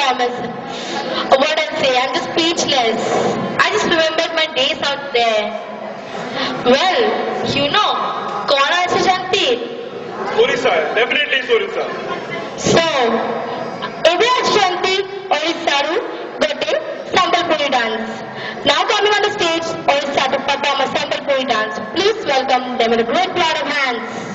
performance. What I'll say, I'm just speechless. I just remembered my days out there. Well, you know, कौन আছে Shanti? Orissa, definitely is Orissa. So, এবে আছে Shanti, Orissaru, gote Sambalpuri dance. Now coming on the stage, Orissa to perform a Sambalpuri dance. Please welcome them with a great round of hands.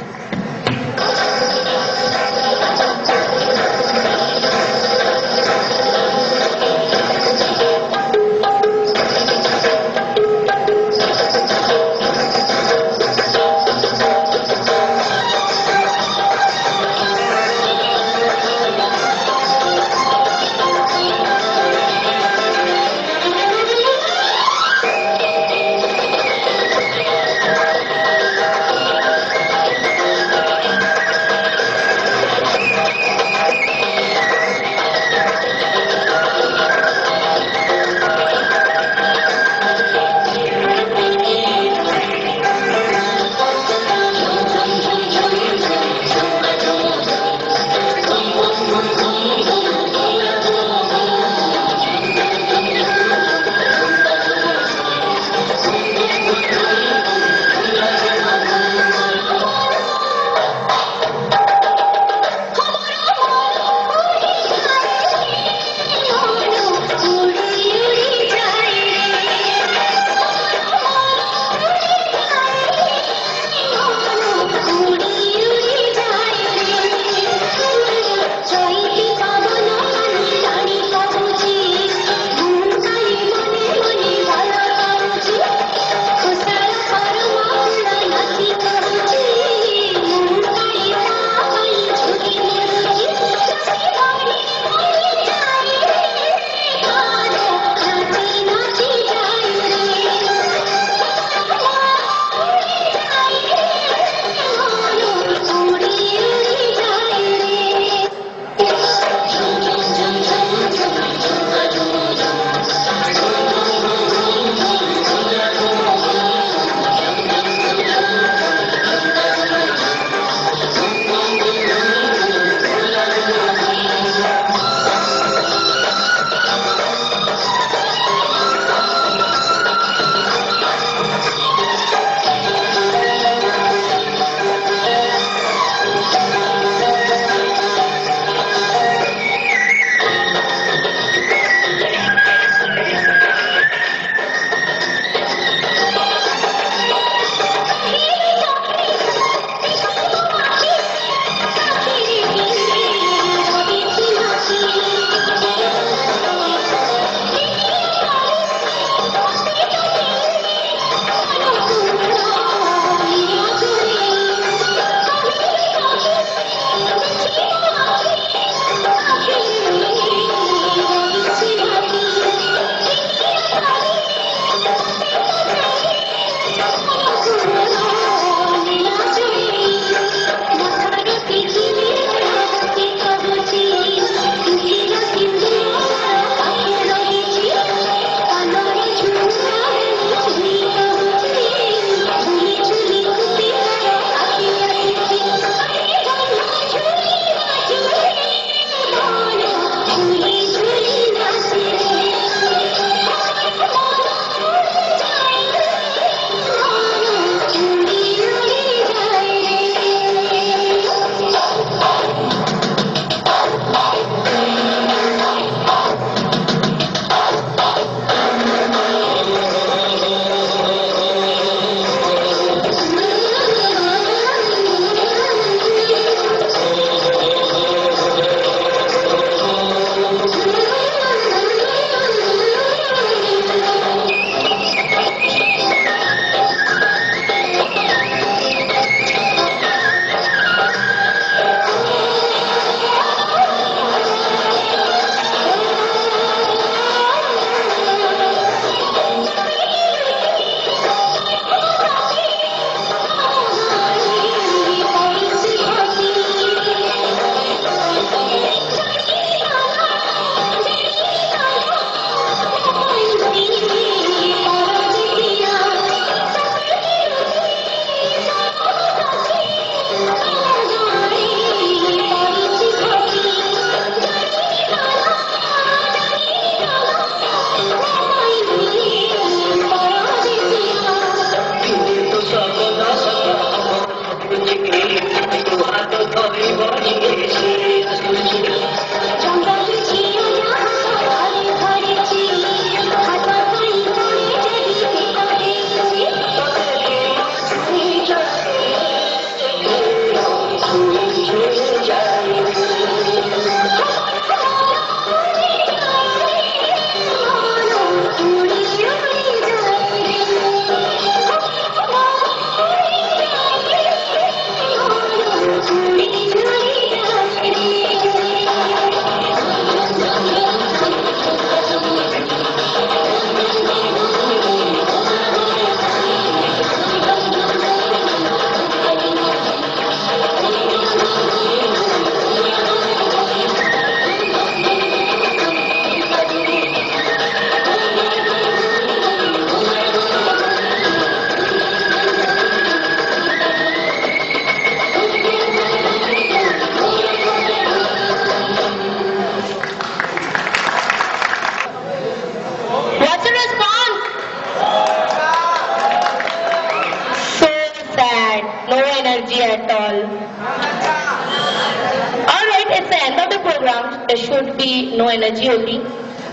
there should be no energy only,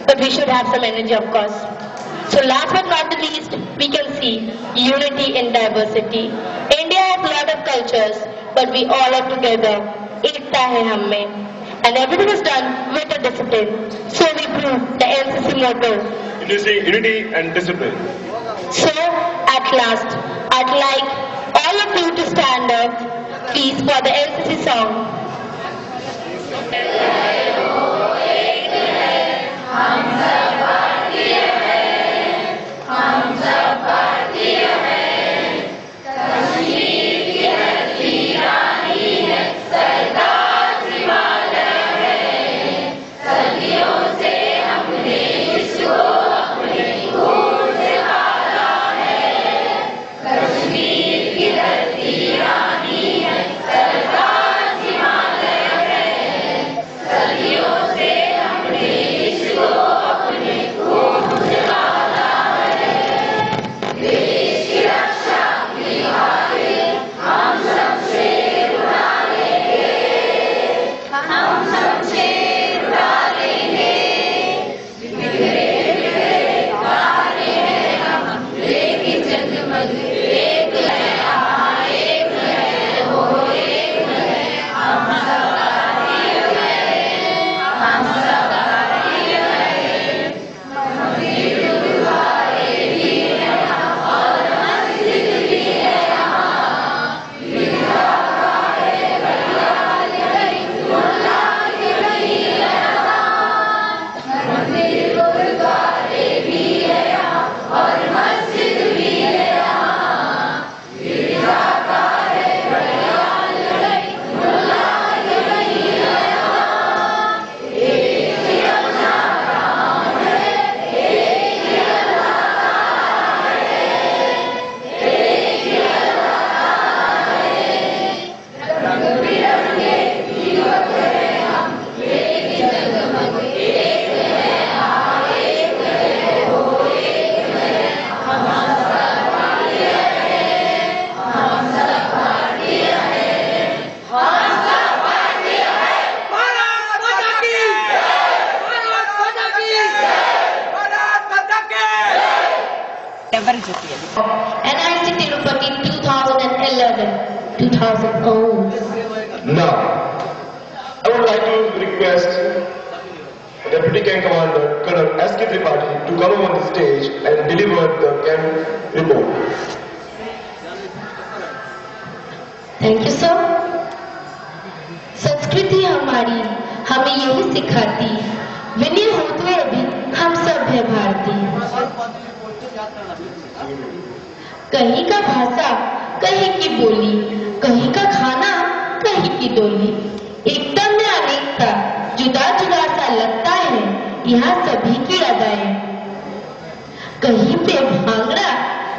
but we should have some energy, of course. So last but not the least, we can see unity in diversity. India has a lot of cultures, but we all are together. Ekta hai hum mein. And everything is done with a discipline. So we prove the NCC motto. Unity and discipline. So, at last, I'd like all of you to stand up, please, for the NCC song. NIC Tirupati 2011, 2000. Oh. Now, I would like to request Deputy Camp Commander Colonel S.K. Tripathi to come on the stage and deliver the camp report. Thank you, sir. संस्कृति हमारी हमें यही सिखाती, विनय होते अभी हम सब है भारतीय। कहीं का भाषा, कहीं की बोली, कहीं का खाना, कहीं की डोली, एकता में अनेकता, जुदा जुदा सा लगता है यहाँ सभी की अदाएं। कहीं पे भांगड़ा,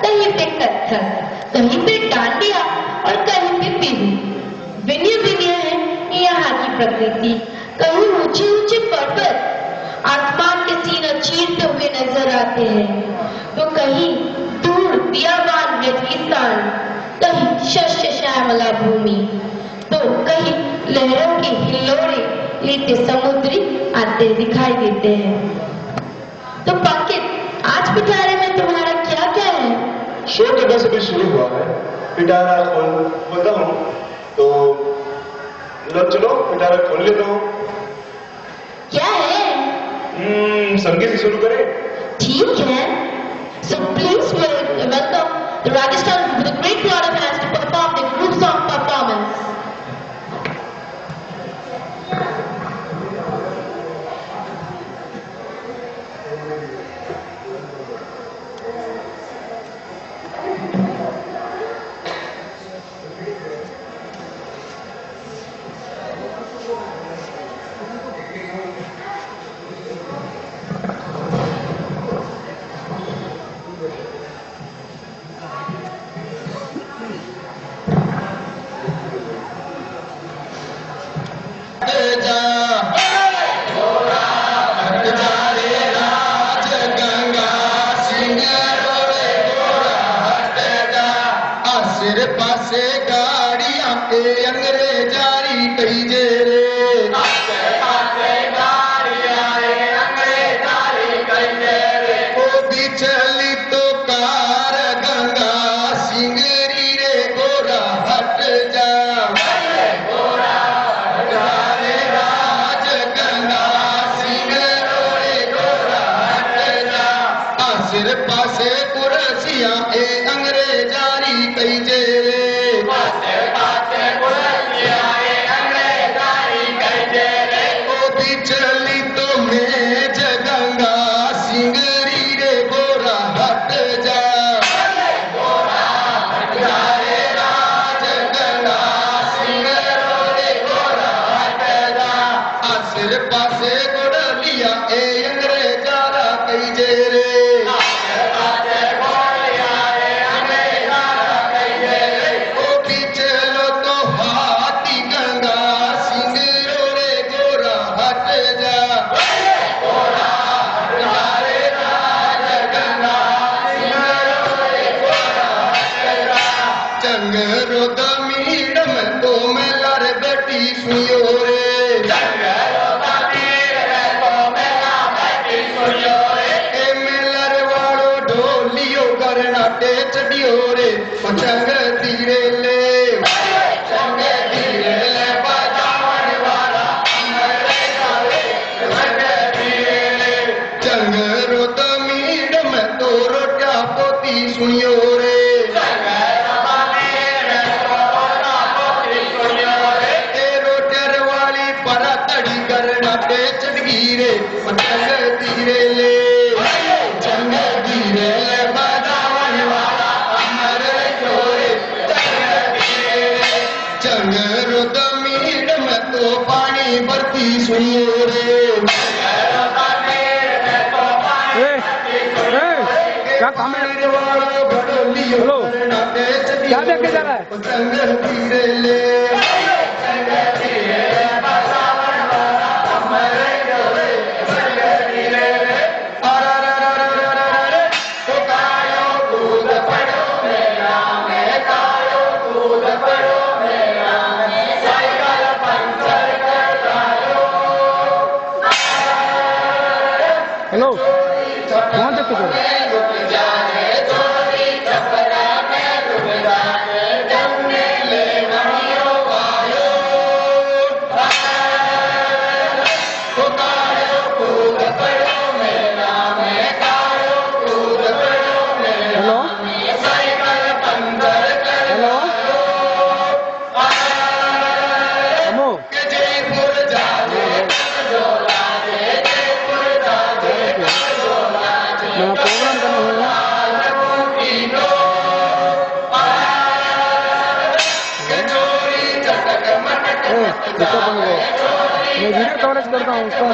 कहीं पे कत्थक, कहीं पे डांडिया और कहीं पे बिहू। विनय विनय है यहाँ की प्रकृति। कहीं ऊंचे ऊंचे पर्वत आसमान के सीना चीरते हुए नजर आते हैं, तो कहीं दूर बियाबान रेगिस्तान, कहीं शस्य श्यामला भूमि, तो कहीं लहरों के हिल्लोरे लेते समुद्री आते दिखाई देते हैं। तो पंकित, आज पिटारे में तुम्हारा क्या क्या है? शो तो 10 बजे शुरू हुआ है, पिटारा खोलता हूँ, तो चलो पिटारा खोल लेता हूँ। क्या है? संगीत से शुरू करें? ठीक है। So please welcome the Rajasthan with a great crowd of hands to perform the group song performance. पासे गाड़ियां अंग्रेजारी कही जे रे, आसे पासे पासे कुर्सियां ए अंग्रेजारी कई जेरे पासे पासे कुर्सियां ए अंग्रेजारी कई जेरे ओदी चली तो मैं जगंगा सिंगरी रे गोरा हट जा गोरा हट जा रे राज गंगा सिंगरो रे गोरा हट जा आसिर पासे गुड़लिया ए अंग्रेजारा कई जेरे चंगरो दमीडम तो मैं लर बेटी सुनियो रे चंगरो दमीडम तो मैं लर बेटी सुनियो रे ए मेलर वालो ढोलियो करनाटे चढ़ियो रे चंग धीरे ले चंग धीरे ले बजावन वाला अमरे गावे चंग धीरे ले चंगरो दमीडम तो रोटा पोती सुनियो रे चढ़गीरे चंग धीरे ले चंग धीरे ले बजावन वाला अमर जोरे चंग धीरे ले चंग रुदमीर में तो पानी भरती सुनियो रे क्या काम है? हेलो क्या देख के जा रहा है? चंग धीरे ले हेलो कहाँ देखते हो? मैं वीडियो कवरेज करता हूँ उसका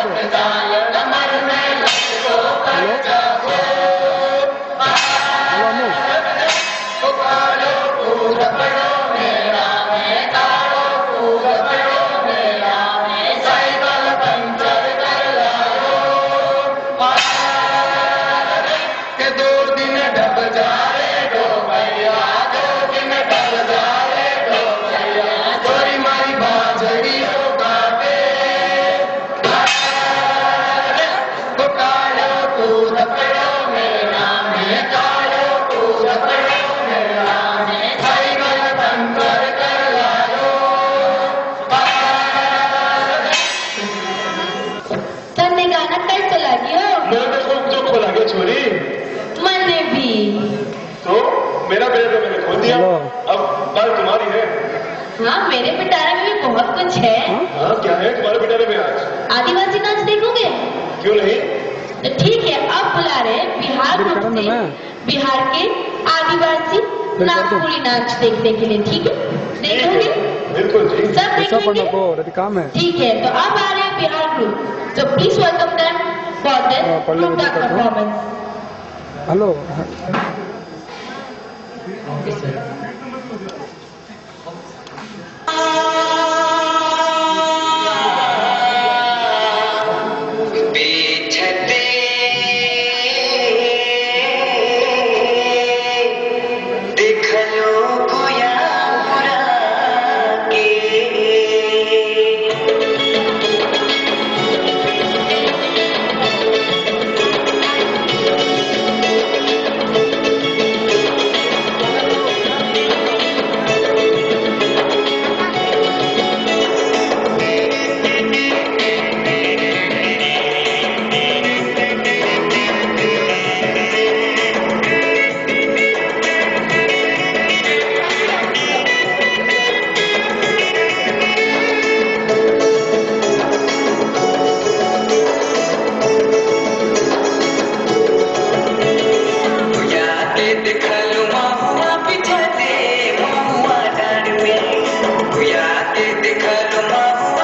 तो मेरा बेटा तो मैंने खोल दिया, अब बात तुम्हारी है। हाँ, मेरे पिटारे में भी बहुत कुछ है। हाँ, क्या है तुम्हारे पिटारे में आज? आदिवासी नाच देखोगे? क्यों नहीं? तो ठीक है, अब बुला रहे हैं बिहार बिहार के आदिवासी नागपुरी नाच देखने के लिए। ठीक है, देखोगे? बिल्कुल जी, सब देखेंगे। काम है। ठीक है, तो अब आ रहे हैं बिहार ग्रुप, तो please welcome them for this group performance. Hello Babu